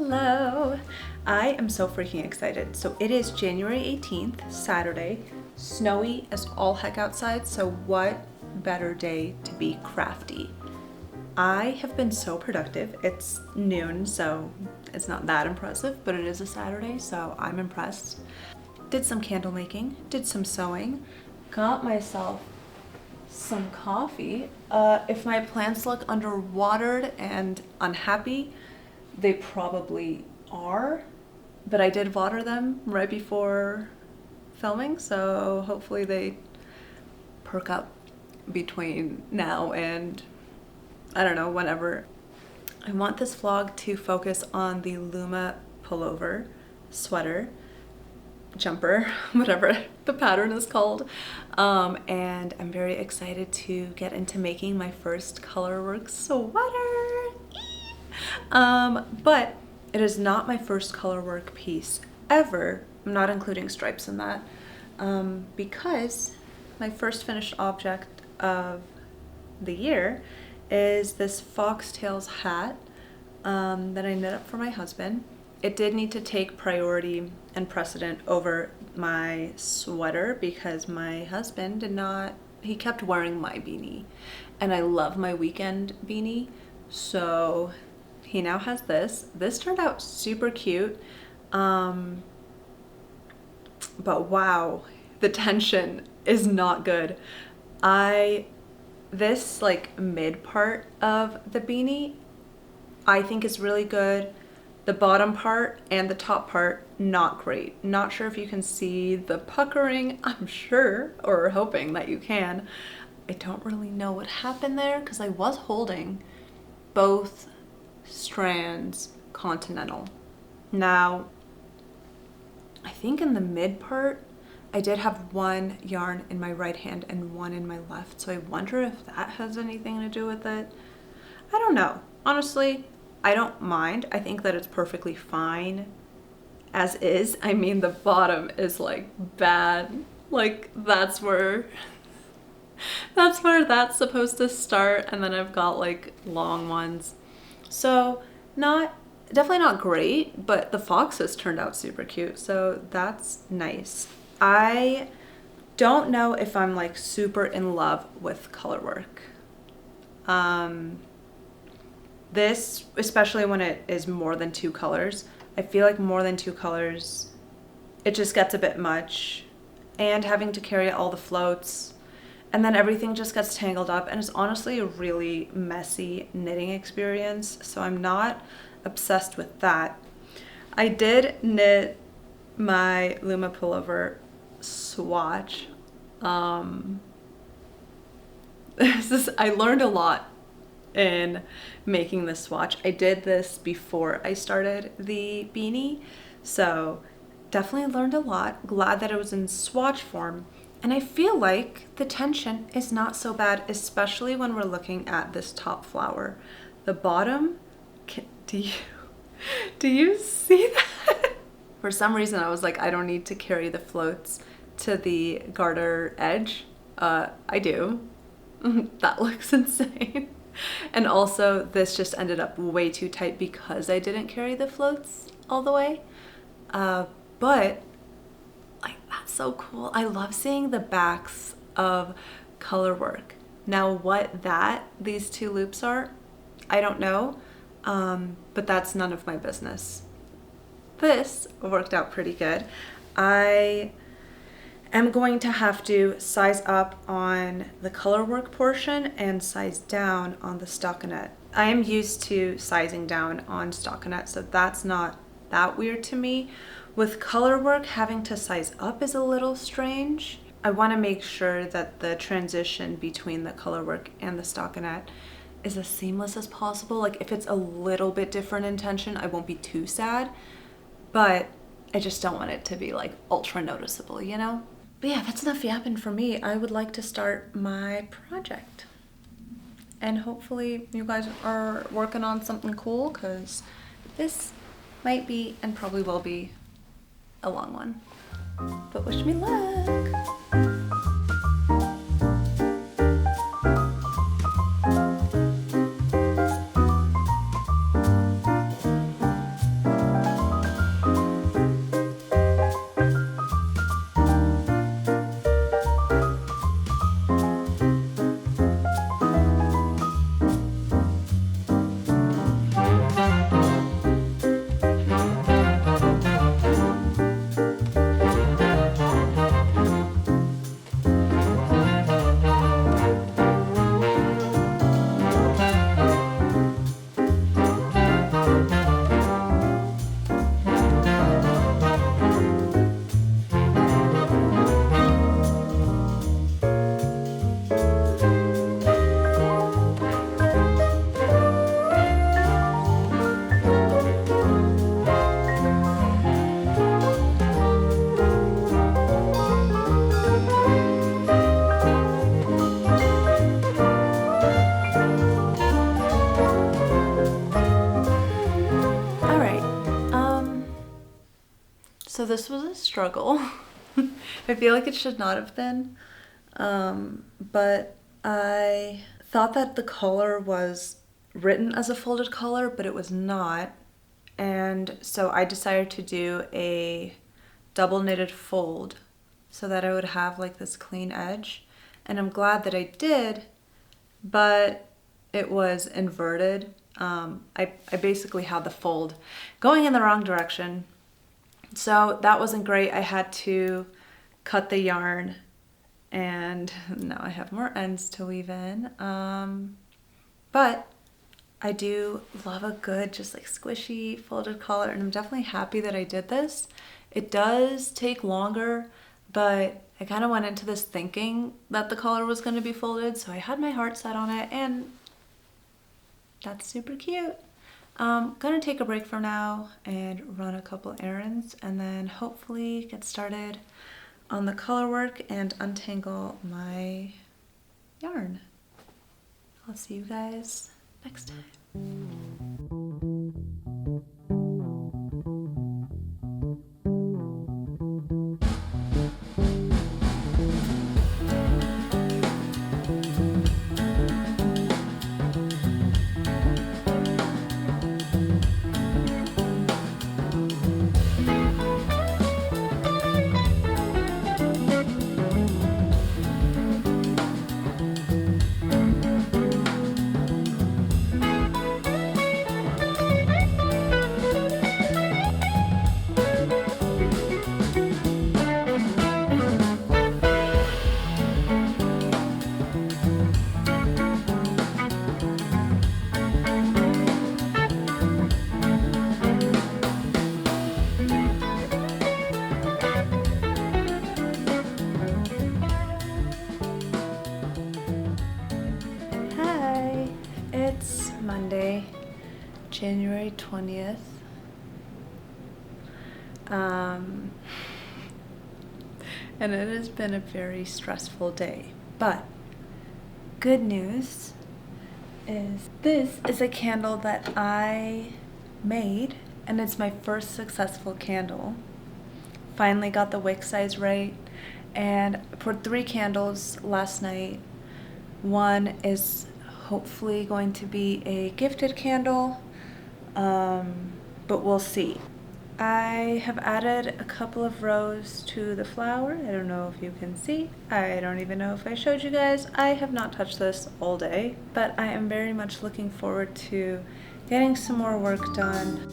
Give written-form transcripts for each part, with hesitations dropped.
Hello! I am so freaking excited. So it is January 18th, Saturday, snowy as all heck outside, so what better day to be crafty? I have been so productive. It's noon, so it's not that impressive, but it is a Saturday, so I'm impressed. Did some candle making, did some sewing, got myself some coffee. If my plants look underwatered and unhappy, they probably are, but I did water them right before filming, so hopefully they perk up between now and I don't know, whenever. I want this vlog to focus on the lumme pullover, sweater, jumper, whatever the pattern is called, and I'm very excited to get into making my first colorwork sweater. But it is not my first colorwork piece ever. I'm not including stripes in that, because my first finished object of the year is this foxtails hat that I knit up for my husband. It did need to take priority and precedent over my sweater because my husband did not, he kept wearing my beanie, and I love my weekend beanie, so he now has this. This turned out super cute, but wow, the tension is not good. This like mid part of the beanie I think is really good. The bottom part and the top part, not great. Not sure if you can see the puckering. I'm sure, or hoping that you can. I don't really know what happened there because I was holding both strands continental. Now, I think in the mid part, I did have one yarn in my right hand and one in my left, so I wonder if that has anything to do with it. I don't know. Honestly, I don't mind. I think that it's perfectly fine as is. I mean, the bottom is like bad. Like that's where that's supposed to start, and then I've got like long ones. So definitely not great, but the foxes turned out super cute, so that's nice. I don't know if I'm like super in love with colorwork. This, especially when it is more than two colors, I feel like more than two colors, it just gets a bit much, and having to carry all the floats, and then everything just gets tangled up, and it's honestly a really messy knitting experience, so I'm not obsessed with that. I did knit my lumme pullover swatch. I learned a lot in making this swatch. I did this before I started the beanie, so definitely learned a lot. Glad that it was in swatch form, and I feel like the tension is not so bad, especially when we're looking at this top flower. The bottom, do you see that? For some reason I was like, I don't need to carry the floats to the garter edge. I do. That looks insane. And also this just ended up way too tight because I didn't carry the floats all the way. But like, that's so cool. I love seeing the backs of color work. Now what these two loops are, I don't know, but that's none of my business. This worked out pretty good. I am going to have to size up on the colorwork portion and size down on the stockinette. I am used to sizing down on stockinette, so that's not that weird to me. With colorwork, having to size up is a little strange. I want to make sure that the transition between the colorwork and the stockinette is as seamless as possible. Like if it's a little bit different in tension, I won't be too sad, but I just don't want it to be like ultra noticeable, you know? But yeah, that's enough yapping for me. I would like to start my project. And hopefully you guys are working on something cool, because this might be, and probably will be, a long one. But wish me luck. So this was a struggle. I feel like it should not have been. But I thought that the collar was written as a folded collar, but it was not. And so I decided to do a double knitted fold so that I would have like this clean edge. And I'm glad that I did, but it was inverted. I basically had the fold going in the wrong direction. So that wasn't great. I had to cut the yarn, and now I have more ends to weave in. But I do love a good, just like squishy folded collar, and I'm definitely happy that I did this. It does take longer, but I kind of went into this thinking that the collar was going to be folded, so I had my heart set on it, and that's super cute. Gonna take a break for now and run a couple errands, and then hopefully get started on the color work and untangle my yarn. I'll see you guys next time. Hi, it's Monday, January 20th. And it has been a very stressful day, but good news is this is a candle that I made, and it's my first successful candle. Finally got the wick size right, and I poured 3 candles last night. One is hopefully going to be a gifted candle, but we'll see. I have added a couple of rows to the flower. I don't know if you can see. I don't even know if I showed you guys. I have not touched this all day, but I am very much looking forward to getting some more work done.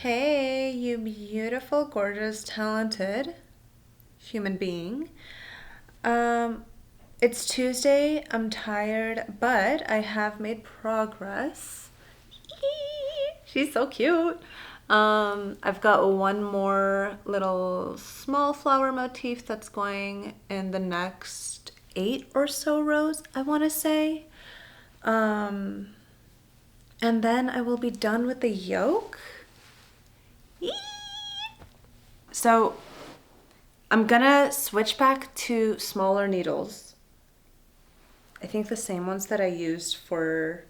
Hey, you beautiful, gorgeous, talented human being. It's Tuesday, I'm tired, but I have made progress. She's so cute. I've got one more little small flower motif that's going in the next 8 or so rows, I want to say. And then I will be done with the yoke. So I'm gonna switch back to smaller needles. I think the same ones that I used for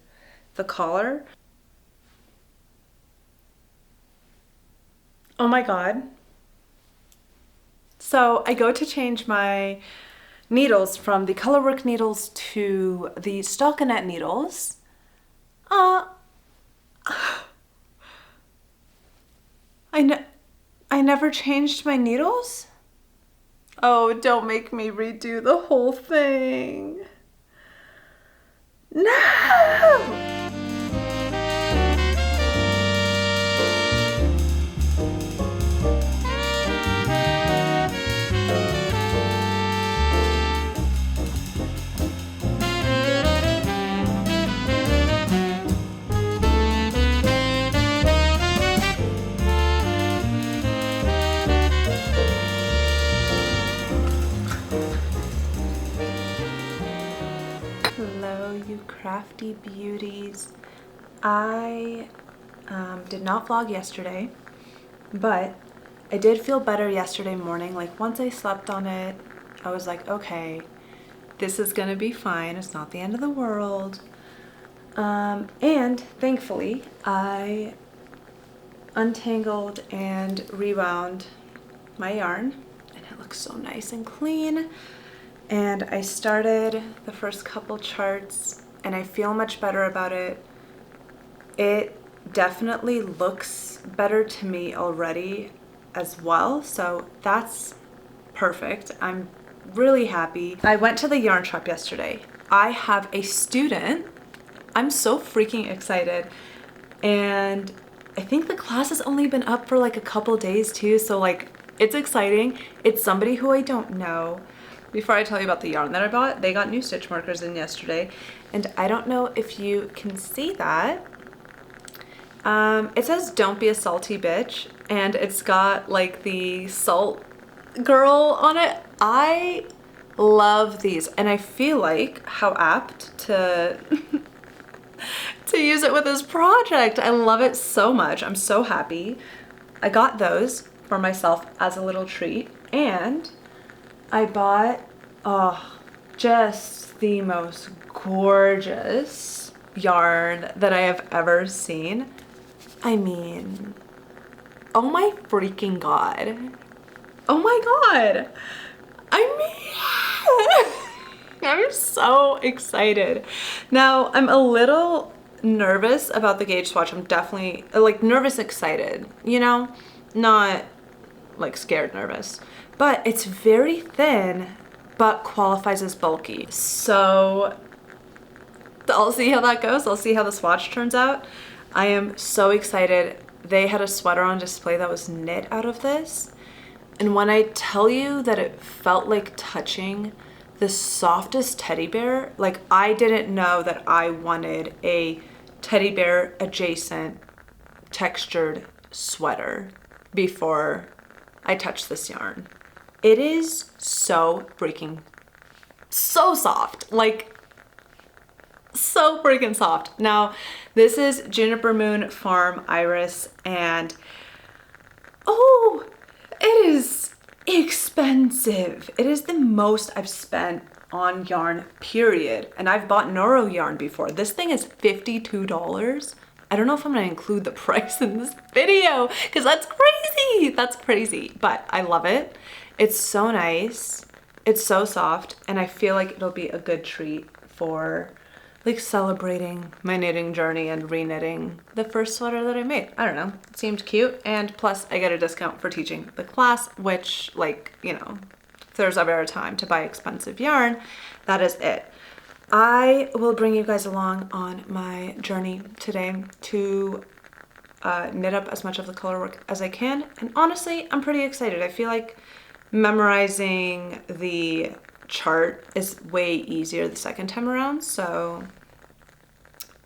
the collar. Oh my God. So I go to change my needles from the colorwork needles to the stockinette needles. I never changed my needles? Oh, don't make me redo the whole thing. No! Hello, you crafty beauties. I did not vlog yesterday, but I did feel better yesterday morning. Like once I slept on it, I was like, okay, this is gonna be fine. It's not the end of the world. And thankfully, I untangled and rewound my yarn, and it looks so nice and clean. And I started the first couple charts and I feel much better about it. It definitely looks better to me already as well, so that's perfect. I'm really happy. I went to the yarn shop yesterday. I have a student. I'm so freaking excited. And I think the class has only been up for like a couple days too, so like it's exciting. It's somebody who I don't know. Before I tell you about the yarn that I bought, they got new stitch markers in yesterday, and I don't know if you can see that. It says "Don't be a salty bitch," and it's got like the salt girl on it. I love these, and I feel like how apt to to use it with this project. I love it so much. I'm so happy. I got those for myself as a little treat, and I bought, just the most gorgeous yarn that I have ever seen. I mean, oh my freaking God. Oh my God. I'm so excited. Now, I'm a little nervous about the gauge swatch. I'm definitely like nervous excited, you know, not like scared nervous. But it's very thin, but qualifies as bulky. So I'll see how that goes. I'll see how the swatch turns out. I am so excited. They had a sweater on display that was knit out of this. And when I tell you that it felt like touching the softest teddy bear, like I didn't know that I wanted a teddy bear adjacent textured sweater before I touched this yarn. It is so freaking, so soft, like so freaking soft. Now, this is Juniper Moon Farm Iris, and oh, it is expensive. It is the most I've spent on yarn, period. And I've bought Noro yarn before. This thing is $52. I don't know if I'm gonna include the price in this video because that's crazy. That's crazy, but I love it. It's so nice. It's so soft, and I feel like it'll be a good treat for like celebrating my knitting journey and re-knitting the first sweater that I made. I don't know, it seemed cute, and plus I get a discount for teaching the class, which, like, you know, if there's ever a time to buy expensive yarn, that is it. I will bring you guys along on my journey today to knit up as much of the color work as I can, and honestly, I'm pretty excited. I feel like memorizing the chart is way easier the second time around, so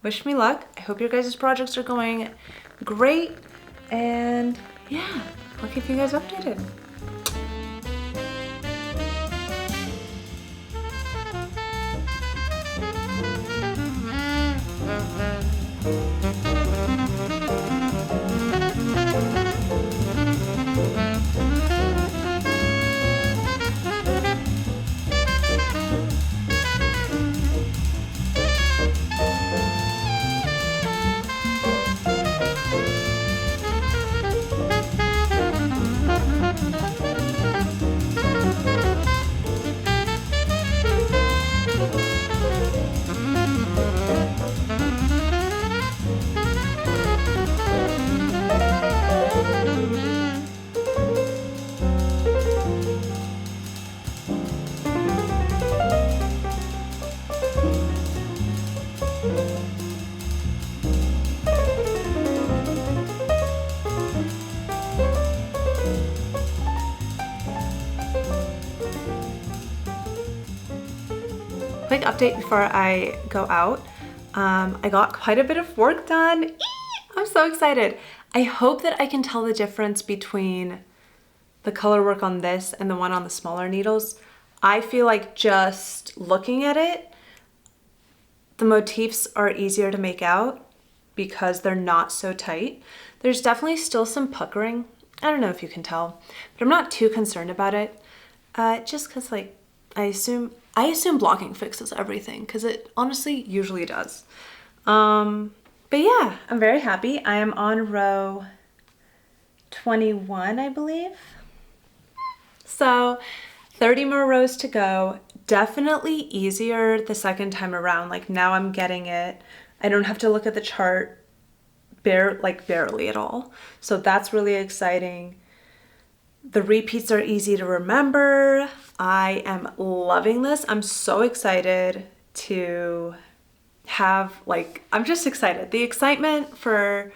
wish me luck. I hope your guys' projects are going great, and yeah, I'll keep you guys updated. quick update before I go out. I got quite a bit of work done. Eee! I'm so excited. I hope that I can tell the difference between the color work on this and the one on the smaller needles. I feel like just looking at it, the motifs are easier to make out because they're not so tight. There's definitely still some puckering. I don't know if you can tell, but I'm not too concerned about it. Just cause like, I assume blocking fixes everything, cause it honestly usually does. But yeah, I'm very happy. I am on row 21, I believe. So 30 more rows to go. Definitely easier the second time around. Like now I'm getting it. I don't have to look at the chart barely at all. So that's really exciting. The repeats are easy to remember. I am loving this. I'm so excited to have, like, I'm just excited. The excitement for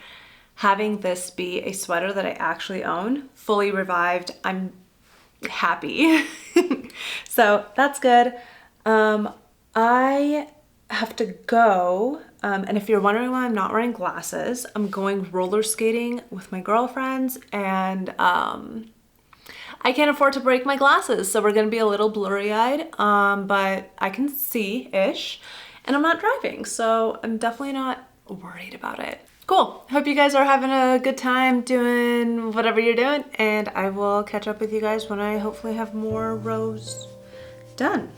having this be a sweater that I actually own, fully revived. I'm happy. So that's good. I have to go. And if you're wondering why I'm not wearing glasses, I'm going roller skating with my girlfriends, and I can't afford to break my glasses, so we're gonna be a little blurry-eyed, but I can see-ish, and I'm not driving, so I'm definitely not worried about it. Cool. Hope you guys are having a good time doing whatever you're doing, and I will catch up with you guys when I hopefully have more rows done.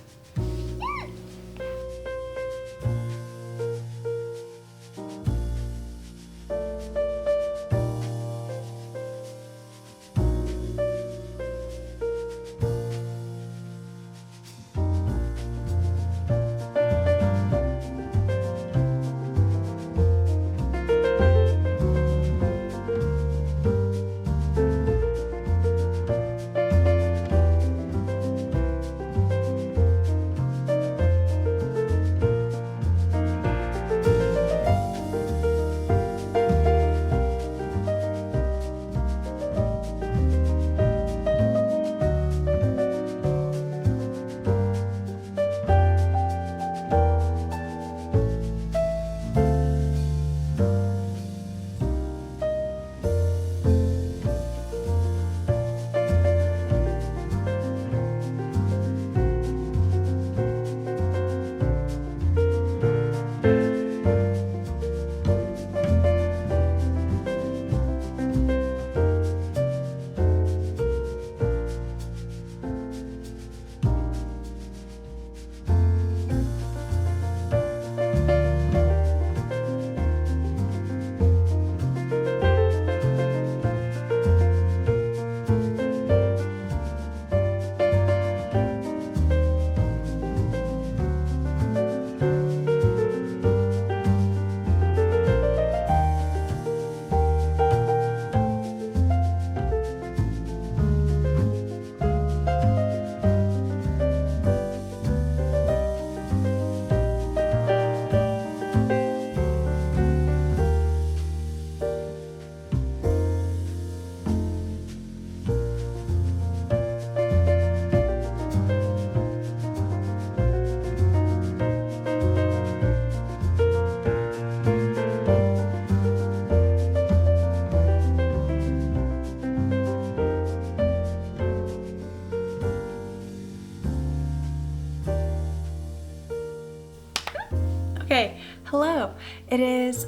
Okay, hello. It is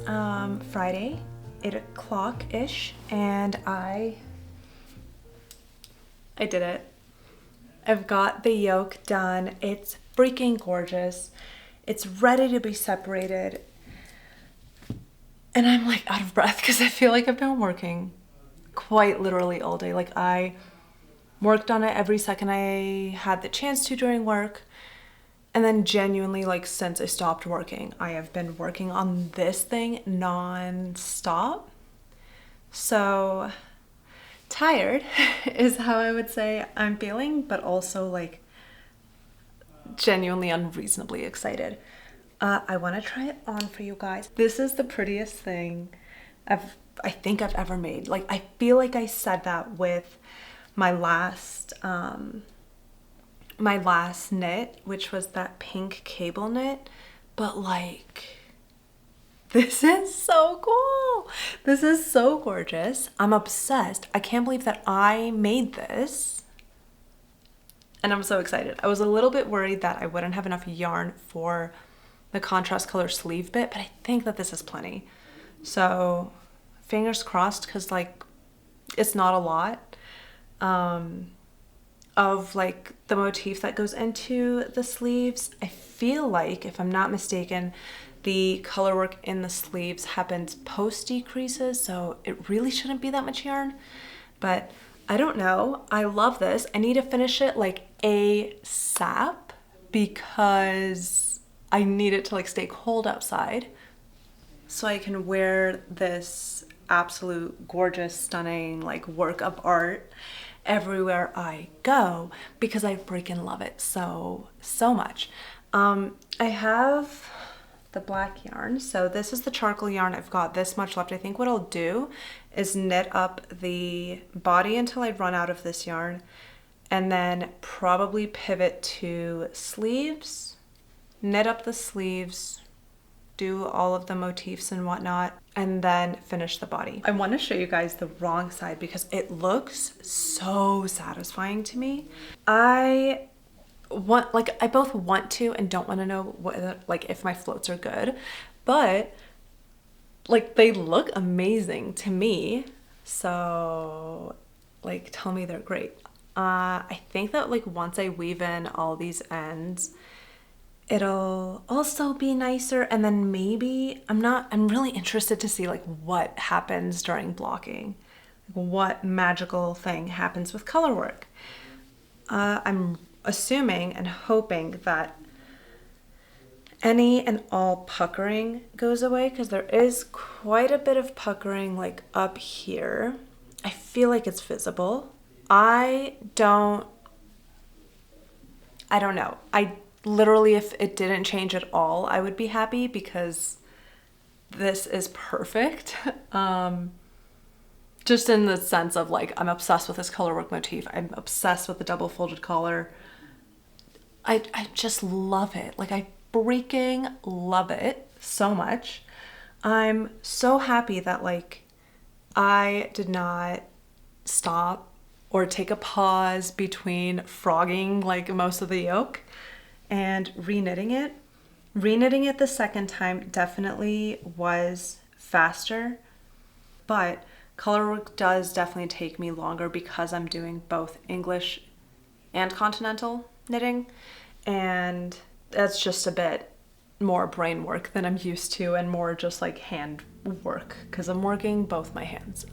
Friday, 8 o'clock-ish, and I did it. I've got the yoke done. It's freaking gorgeous. It's ready to be separated. And I'm like out of breath because I feel like I've been working quite literally all day. Like I worked on it every second I had the chance to during work. And then genuinely, like, since I stopped working, I have been working on this thing non-stop. So tired is how I would say I'm feeling, but also like genuinely unreasonably excited. I want to try it on for you guys. This is the prettiest thing I think I've ever made. Like, I feel like I said that with my last my last knit, which was that pink cable knit, but like, this is so cool. This is so gorgeous. I'm obsessed. I can't believe that I made this. And I'm so excited. I was a little bit worried that I wouldn't have enough yarn for the contrast color sleeve bit, but I think that this is plenty. So fingers crossed, because like it's not a lot of like the motif that goes into the sleeves. I feel like, if I'm not mistaken, the color work in the sleeves happens post decreases, so it really shouldn't be that much yarn, but I don't know. I love this. I need to finish it like ASAP because I need it to like stay cold outside so I can wear this absolute gorgeous, stunning like work of art everywhere I go because I freaking love it so much. I have the black yarn, so this is the charcoal yarn. I've got this much left. I think what I'll do is knit up the body until I run out of this yarn, and then probably pivot to sleeves, knit up the sleeves, do all of the motifs and whatnot, and then finish the body. I want to show you guys the wrong side because it looks so satisfying to me. I both want to and don't want to know what, like, if my floats are good, but like they look amazing to me. So like, tell me they're great. I think that like once I weave in all these ends, it'll also be nicer. And then maybe I'm really interested to see like what happens during blocking, like what magical thing happens with color work. I'm assuming and hoping that any and all puckering goes away, because there is quite a bit of puckering like up here. I feel like it's visible. I don't know. I literally, if it didn't change at all, I would be happy because this is perfect. Just in the sense of like, I'm obsessed with this color work motif. I'm obsessed with the double folded collar. I just love it. Like, I freaking love it so much. I'm so happy that like I did not stop or take a pause between frogging like most of the yoke and reknitting it. Reknitting it the second time definitely was faster, but color work does definitely take me longer because I'm doing both English and continental knitting, and that's just a bit more brain work than I'm used to and more just like hand work because I'm working both my hands.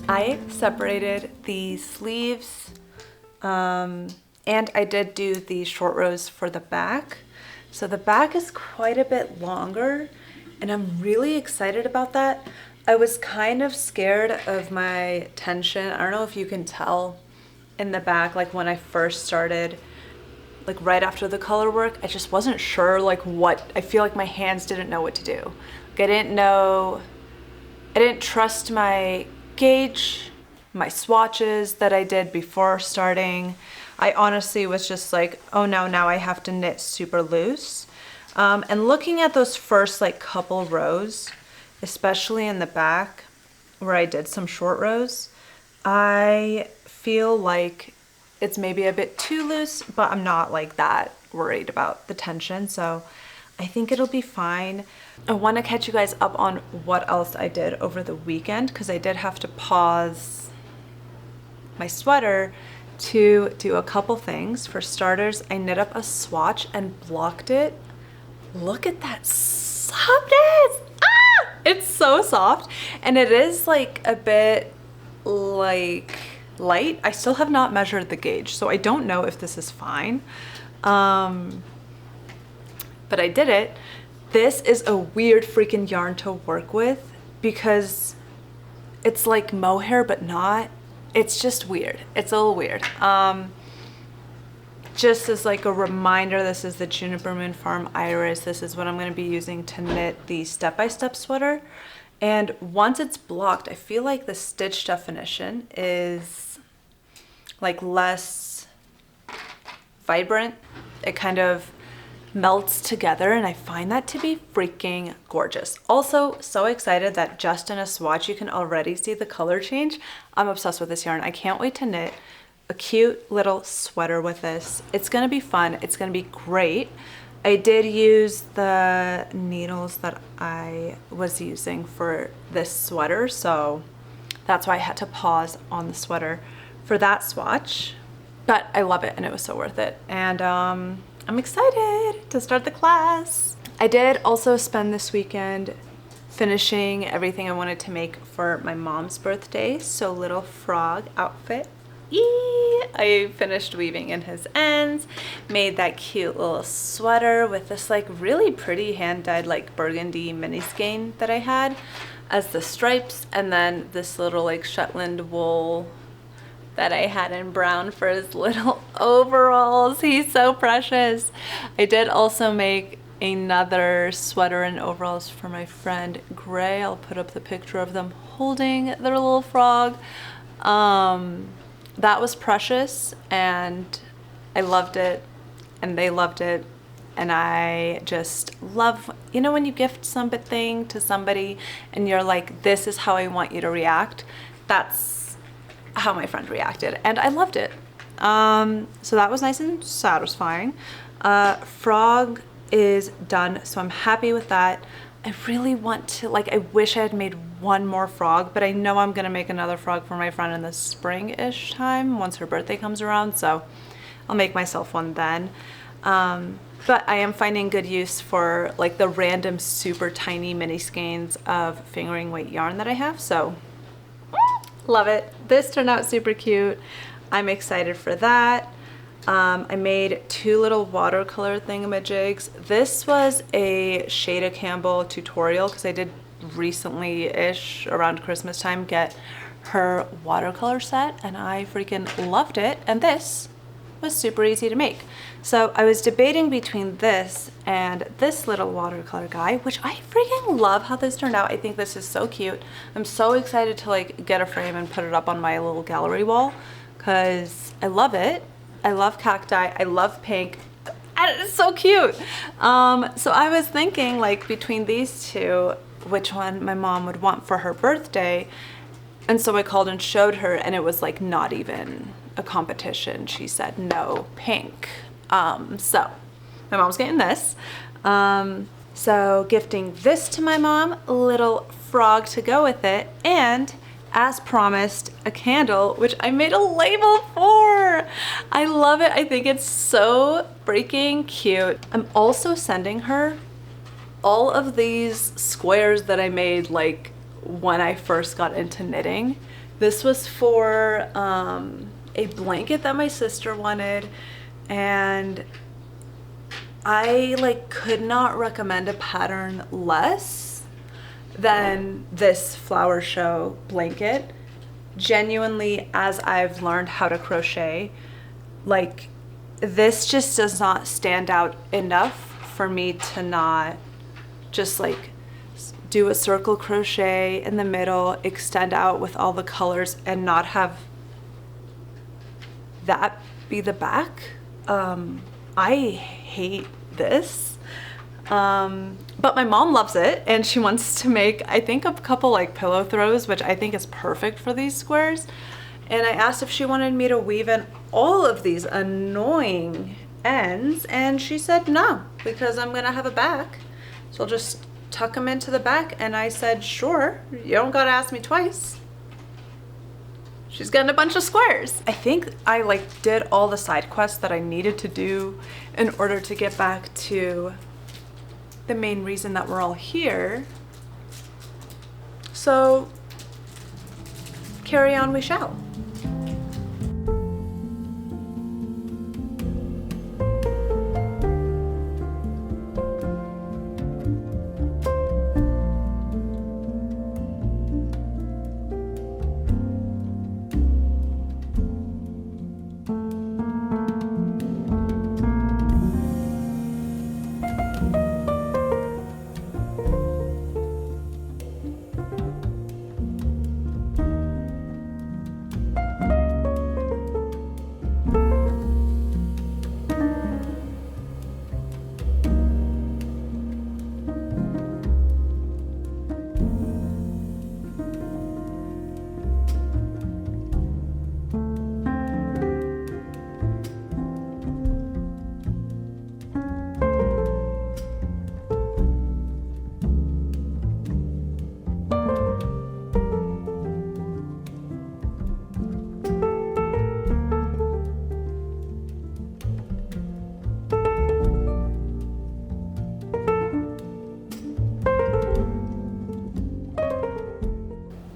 I separated the sleeves and I did do the short rows for the back. So the back is quite a bit longer and I'm really excited about that. I was kind of scared of my tension. I don't know if you can tell in the back, like when I first started, like right after the color work, I just wasn't sure like what, I feel like my hands didn't know what to do. Like I didn't trust my gauge, my swatches that I did before starting. I honestly was just like, oh no, now I have to knit super loose. And looking at those first like couple rows, especially in the back where I did some short rows, I feel like it's maybe a bit too loose, but I'm not like that worried about the tension. So I think it'll be fine. I want to catch you guys up on what else I did over the weekend, because I did have to pause my sweater to do a couple things. For starters, I knit up a swatch and blocked it. Look at that softness! Ah! It's so soft, and it is like a bit like light. I still have not measured the gauge, so I don't know if this is fine. But I did it. This is a weird freaking yarn to work with because it's like mohair but not. It's just weird. It's a little weird. Just as like a reminder, this is the Juniper Moon Farm Iris. This is what I'm going to be using to knit the step-by-step sweater. And once it's blocked, I feel like the stitch definition is like less vibrant. It kind of melts together, and I find that to be freaking gorgeous. Also, so excited that just in a swatch you can already see the color change. I'm obsessed with this yarn. I can't wait to knit a cute little sweater with this. It's gonna be fun. It's gonna be great. I did use the needles that I was using for this sweater, so that's why I had to pause on the sweater for that swatch. But I love it, and it was so worth it. And I'm excited to start the class. I did also spend this weekend finishing everything I wanted to make for my mom's birthday. So little frog outfit. I finished weaving in his ends, made that cute little sweater with this like really pretty hand-dyed like burgundy mini skein that I had as the stripes, and then this little like Shetland wool that I had in brown for his little overalls. He's so precious. I did also make another sweater and overalls for my friend Gray. I'll put up the picture of them holding their little frog. That was precious, and I loved it, and they loved it. And I just love, you know, when you gift something to somebody and you're like, this is how I want you to react. That's how my friend reacted, and I loved it. So that was nice and satisfying. Frog is done, so I'm happy with that. I really want to, like, I wish I had made one more frog, but I know I'm gonna make another frog for my friend in the spring-ish time once her birthday comes around, so I'll make myself one then. But I am finding good use for like the random super tiny mini skeins of fingering weight yarn that I have, so love it. This turned out super cute. I'm excited for that. I made two little watercolor thingamajigs. This was a Shada Campbell tutorial because I did recently-ish around Christmas time get her watercolor set, and I freaking loved it. And this was super easy to make. So I was debating between this and this little watercolor guy, which I freaking love how this turned out. I think this is so cute. I'm so excited to like get a frame and put it up on my little gallery wall because I love it. I love cacti. I love pink. And it's so cute. So I was thinking like between these two, which one my mom would want for her birthday. And so I called and showed her, and it was like not even a competition. She said no, pink. So my mom's getting this. So gifting this to my mom, a little frog to go with it, and as promised, a candle, which I made a label for. I love it. I think it's so freaking cute. I'm also sending her all of these squares that I made like when I first got into knitting. This was for a blanket that my sister wanted, and I like could not recommend a pattern less than this flower show blanket. Genuinely, as I've learned how to crochet, like this just does not stand out enough for me to not just like do a circle crochet in the middle, extend out with all the colors, and not have that be the back. I hate this. But my mom loves it, and she wants to make, I think, a couple like pillow throws, which I think is perfect for these squares. And I asked if she wanted me to weave in all of these annoying ends, and she said no, because I'm gonna have a back, so I'll just tuck them into the back. And I said, sure, you don't gotta ask me twice. She's getting a bunch of squares. I think I like did all the side quests that I needed to do in order to get back to the main reason that we're all here. So carry on we shall.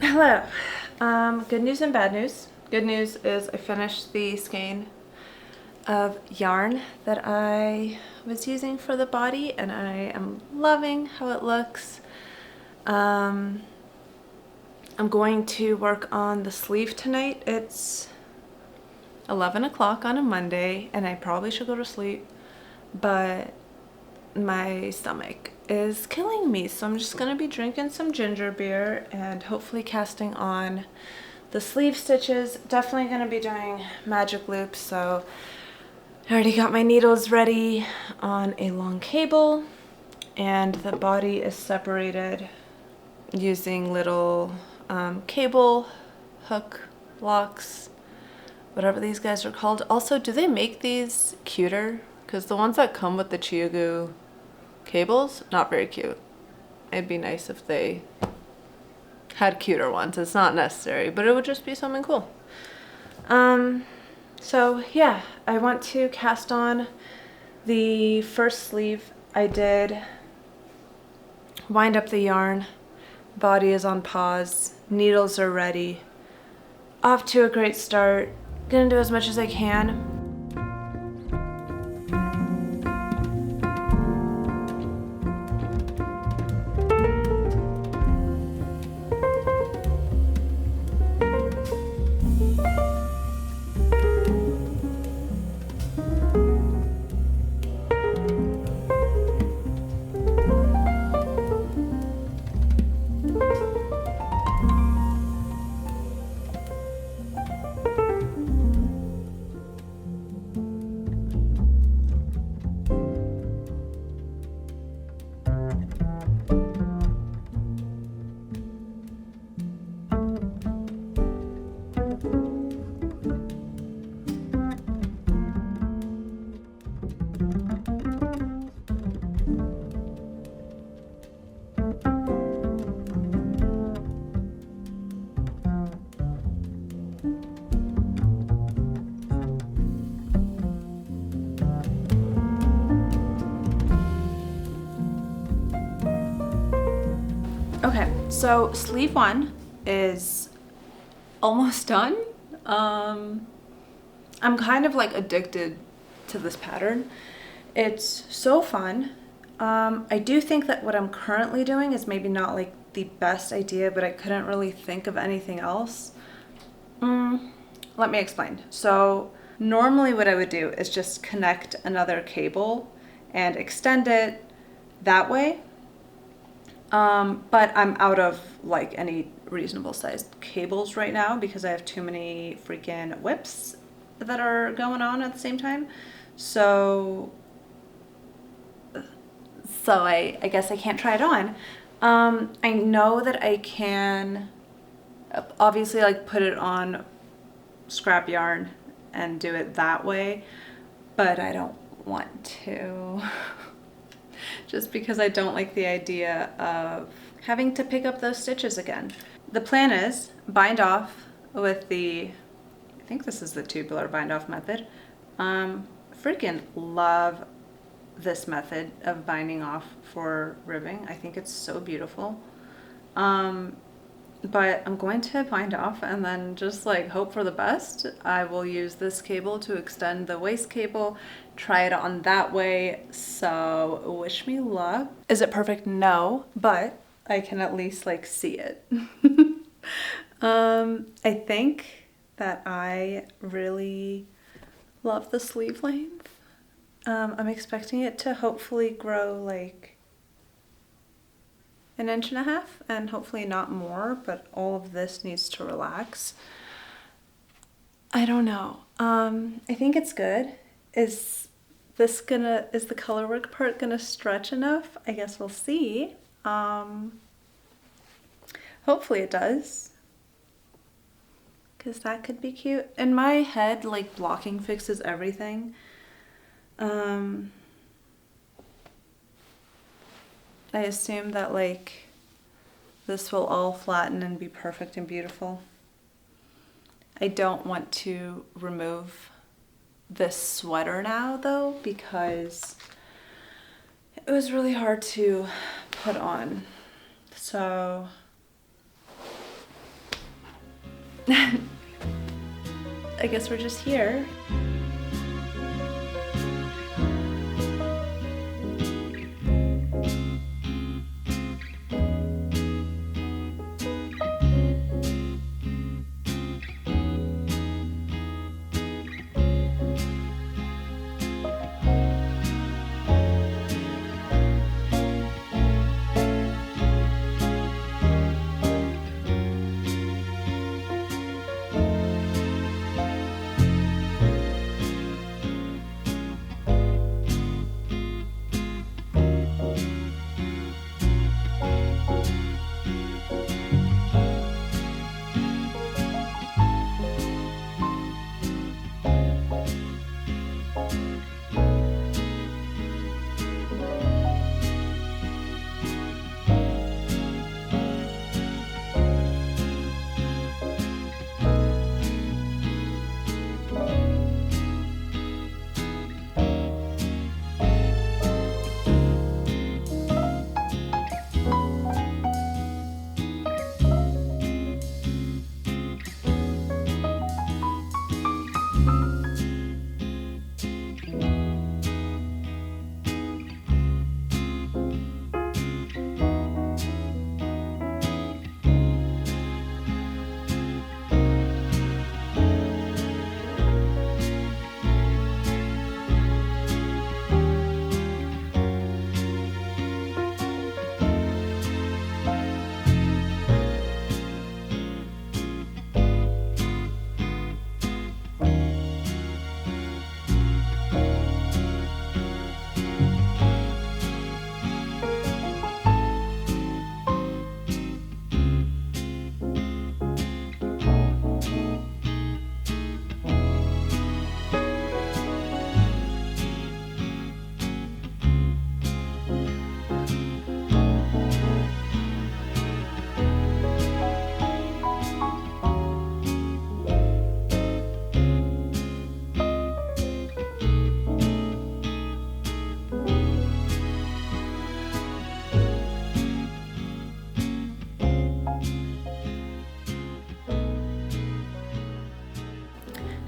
Hello. Good news and bad news. Good news is I finished the skein of yarn that I was using for the body, and I am loving how it looks. I'm going to work on the sleeve tonight. It's 11 o'clock on a Monday, and I probably should go to sleep, but my stomach is killing me, so I'm just gonna be drinking some ginger beer and hopefully casting on the sleeve stitches. Definitely gonna be doing magic loops, so I already got my needles ready on a long cable, and the body is separated using little cable hook locks, whatever these guys are called. Also, do they make these cuter? Because the ones that come with the Chiyogu cables, not very cute. It'd be nice if they had cuter ones. It's not necessary, but it would just be something cool. So yeah, I want to cast on the first sleeve. I did wind up the yarn. Body is on pause. Needles are ready. Off to a great start. Gonna do as much as I can. Okay, so sleeve one is almost done. I'm kind of like addicted to this pattern. It's so fun. I do think that what I'm currently doing is maybe not like the best idea, but I couldn't really think of anything else. Let me explain. So normally what I would do is just connect another cable and extend it that way. But I'm out of like any reasonable sized cables right now because I have too many freaking whips that are going on at the same time. So I guess I can't try it on. I know that I can obviously like put it on scrap yarn and do it that way, but I don't want to. Just because I don't like the idea of having to pick up those stitches again. The plan is bind off with the, I think this is the tubular bind off method. Freaking love this method of binding off for ribbing. I think it's so beautiful. But I'm going to bind off and then just like hope for the best. I will use this cable to extend the waist cable, try it on that way. So wish me luck. Is it perfect? No, but I can at least like see it. I think that I really love the sleeve length. I'm expecting it to hopefully grow like 1.5 inches and hopefully not more, but all of this needs to relax. I don't know. I think it's good. Is the colorwork part gonna stretch enough? I guess we'll see. Hopefully it does, because that could be cute. In my head, like, blocking fixes everything. I assume that like this will all flatten and be perfect and beautiful. I don't want to remove this sweater now though, because it was really hard to put on. So I guess we're just here.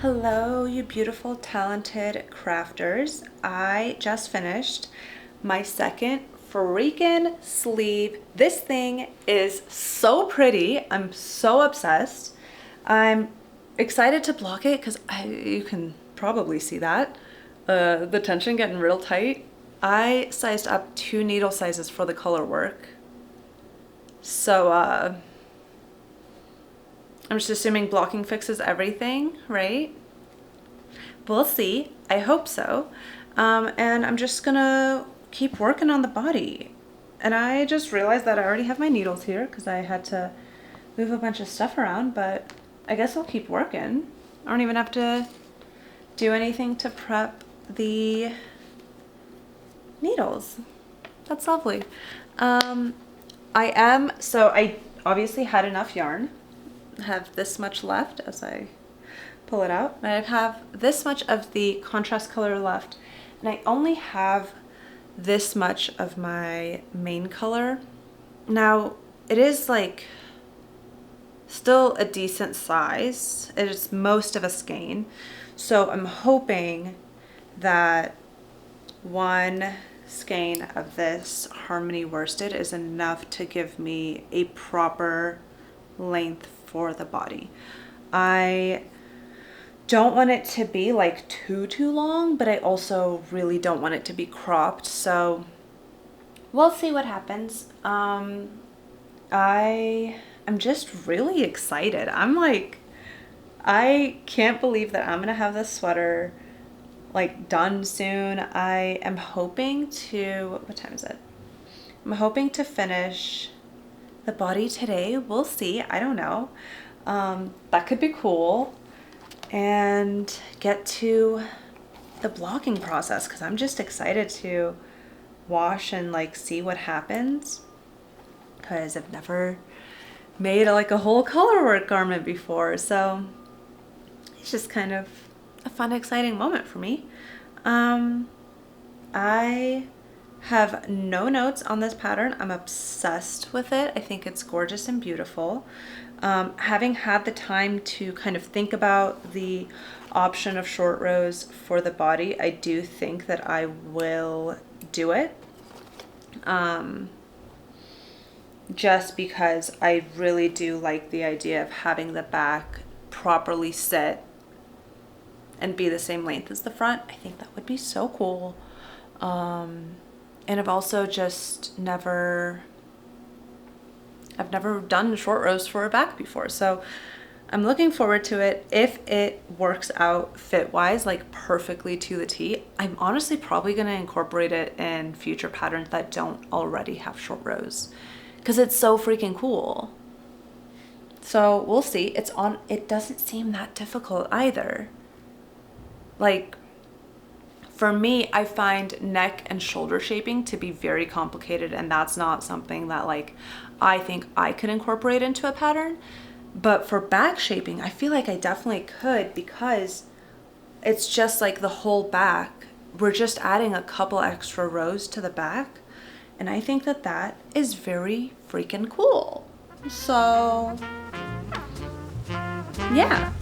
Hello, you beautiful, talented crafters. I just finished my second freaking sleeve. This thing is so pretty. I'm so obsessed. I'm excited to block it because you can probably see that. The tension getting real tight. I sized up 2 needle sizes for the color work. So, I'm just assuming blocking fixes everything, right? We'll see. I hope so. And I'm just gonna keep working on the body. And I just realized that I already have my needles here because I had to move a bunch of stuff around, but I guess I'll keep working. I don't even have to do anything to prep the needles. That's lovely. So I obviously had enough yarn. I have this much left as I pull it out. And I have this much of the contrast color left. And I only have this much of my main color. Now, it is like still a decent size. It is most of a skein. So I'm hoping that one skein of this Harmony worsted is enough to give me a proper length for the body. I don't want it to be like too long, but I also really don't want it to be cropped, so we'll see what happens. I am just really excited. I'm like, I can't believe that I'm gonna have this sweater like done soon. I am hoping to, what time is it? I'm hoping to finish the body today. We'll see, I don't know. That could be cool. And get to the blocking process, because I'm just excited to wash and like see what happens, because I've never made like a whole colorwork garment before, so it's just kind of a fun, exciting moment for me. I have no notes on this pattern. I'm obsessed with it. I think it's gorgeous and beautiful. Having had the time to kind of think about the option of short rows for the body, I do think that I will do it. Just because I really do like the idea of having the back properly sit and be the same length as the front. I think that would be so cool. And I've also just I've never done short rows for a back before, so I'm looking forward to it. If it works out fit-wise, like perfectly to the T, I'm honestly probably gonna incorporate it in future patterns that don't already have short rows, because it's so freaking cool. So we'll see. It doesn't seem that difficult either. Like, for me, I find neck and shoulder shaping to be very complicated, and that's not something that like I think I could incorporate into a pattern. But for back shaping, I feel like I definitely could, because it's just like the whole back. We're just adding a couple extra rows to the back, and I think that that is very freaking cool. So yeah.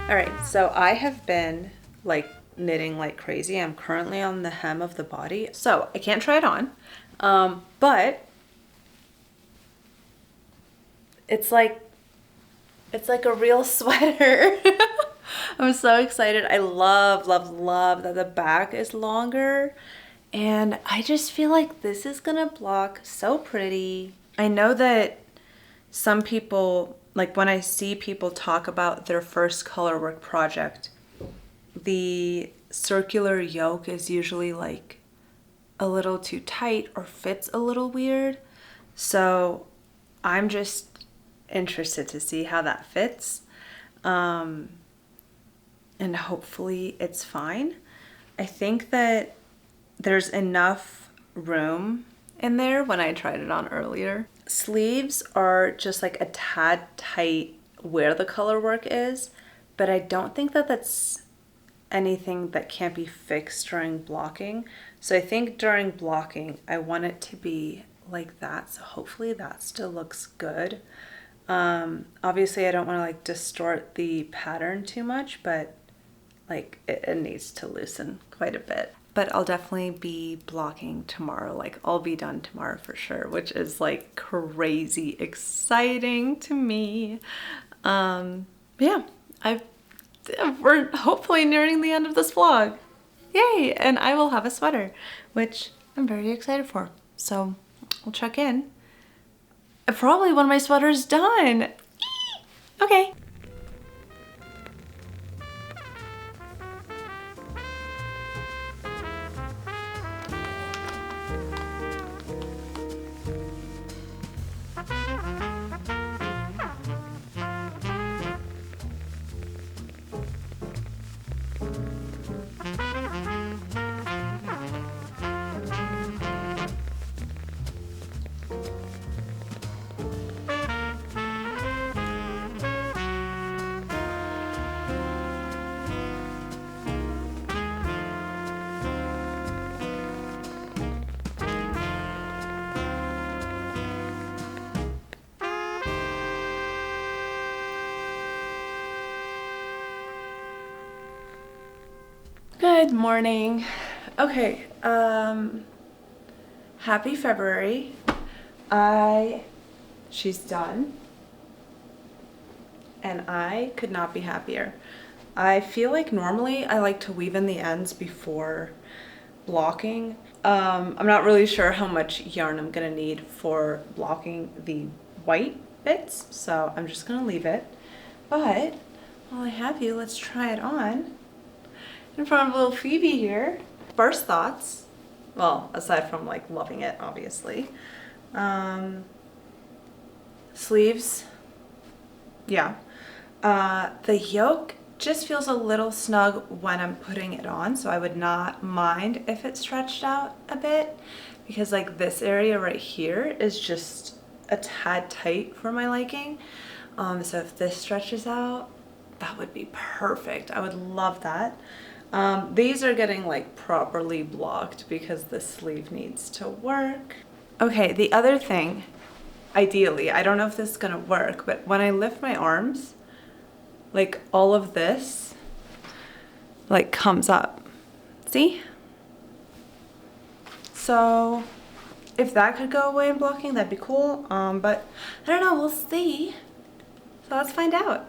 All right, so I have been like knitting like crazy. I'm currently on the hem of the body, so I can't try it on, but it's like a real sweater. I'm so excited. I love, love, love that the back is longer, and I just feel like this is gonna block so pretty. I know that some people, like when I see people talk about their first colorwork project, the circular yoke is usually like a little too tight or fits a little weird. So I'm just interested to see how that fits. And hopefully it's fine. I think that there's enough room in there when I tried it on earlier. Sleeves are just like a tad tight where the color work is, but I don't think that that's anything that can't be fixed during blocking. So I think during blocking, I want it to be like that. So hopefully that still looks good. Obviously I don't want to like distort the pattern too much, but like it needs to loosen quite a bit. But I'll definitely be blocking tomorrow. Like I'll be done tomorrow for sure, which is like crazy exciting to me. Yeah, we're hopefully nearing the end of this vlog. Yay! And I will have a sweater, which I'm very excited for. So I'll check in. Probably when my sweater's done. Okay. Good morning. Okay, happy February. She's done, and I could not be happier. I feel like normally I like to weave in the ends before blocking. I'm not really sure how much yarn I'm gonna need for blocking the white bits, so I'm just gonna leave it. But while I have you, let's try it on in front of little Phoebe here. First thoughts, well, aside from like loving it, obviously. Sleeves, yeah. The yoke just feels a little snug when I'm putting it on, so I would not mind if it stretched out a bit, because like this area right here is just a tad tight for my liking. So if this stretches out, that would be perfect. I would love that. These are getting like properly blocked because the sleeve needs to work. Okay, the other thing, ideally, I don't know if this is gonna work, but when I lift my arms, like all of this like comes up. See? So if that could go away in blocking, that'd be cool. But I don't know, we'll see. So let's find out.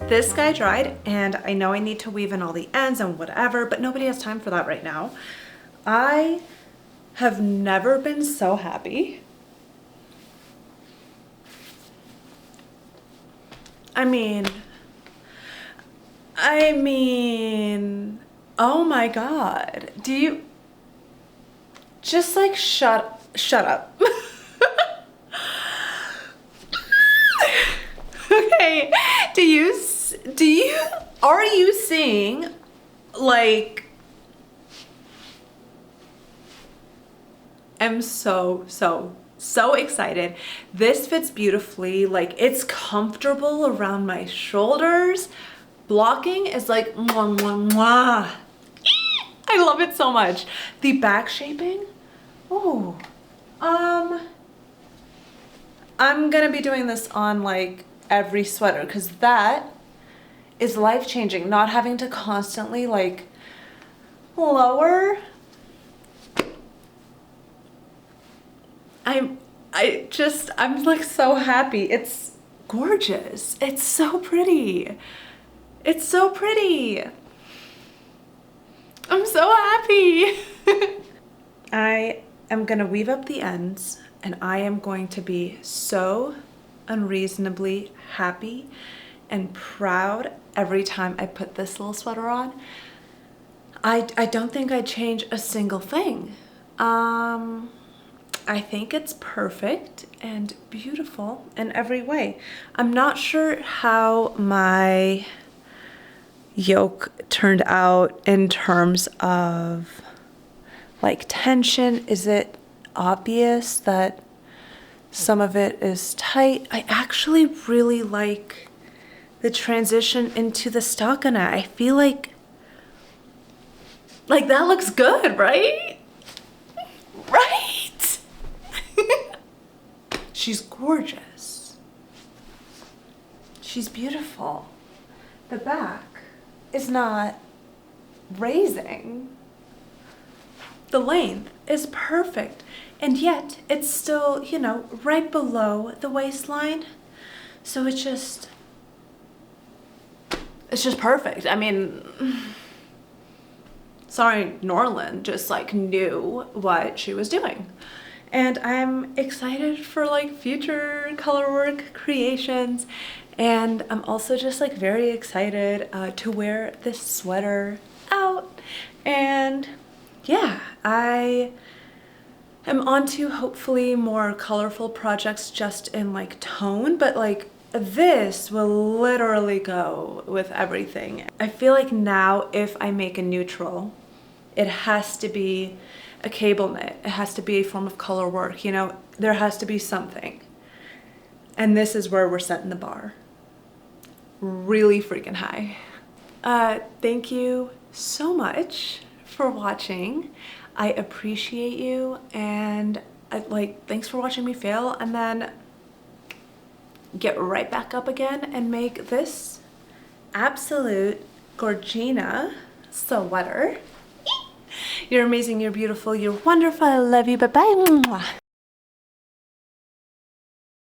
This guy dried, and I know I need to weave in all the ends and whatever, but nobody has time for that right now. I have never been so happy. I mean, oh my God. Do you just like shut up. Okay, are you seeing like am so excited. This fits beautifully. Like, it's comfortable around my shoulders. Blocking is like mwah, mwah, mwah. I love it so much. The back shaping, oh, I'm gonna be doing this on like every sweater because that is life-changing. Not having to constantly like lower. I'm like so happy. It's gorgeous. It's so pretty. It's so pretty. I'm so happy. I am gonna weave up the ends and I am going to be so unreasonably happy and proud every time I put this little sweater on. I don't think I'd change a single thing. I think it's perfect and beautiful in every way. I'm not sure how my yoke turned out in terms of like tension. Is it obvious that some of it is tight? I actually really like the transition into the stockinette. I feel like that looks good, right? Right? She's gorgeous. She's beautiful. The back is not raising. The length is perfect. And yet it's still, you know, right below the waistline. So it's just perfect. I mean, sorry, Norland just like knew what she was doing. And I'm excited for like future colorwork creations. And I'm also just like very excited to wear this sweater out. And yeah, I am on to hopefully more colorful projects just in like tone, but like this will literally go with everything. I feel like now if I make a neutral, it has to be a cable knit. It has to be a form of color work, you know, there has to be something. And this is where we're setting the bar. Really freaking high. Thank you so much for watching. I appreciate you, and thanks for watching me fail and then get right back up again and make this absolute Gorgina sweater. You're amazing, you're beautiful, you're wonderful, I love you, bye-bye.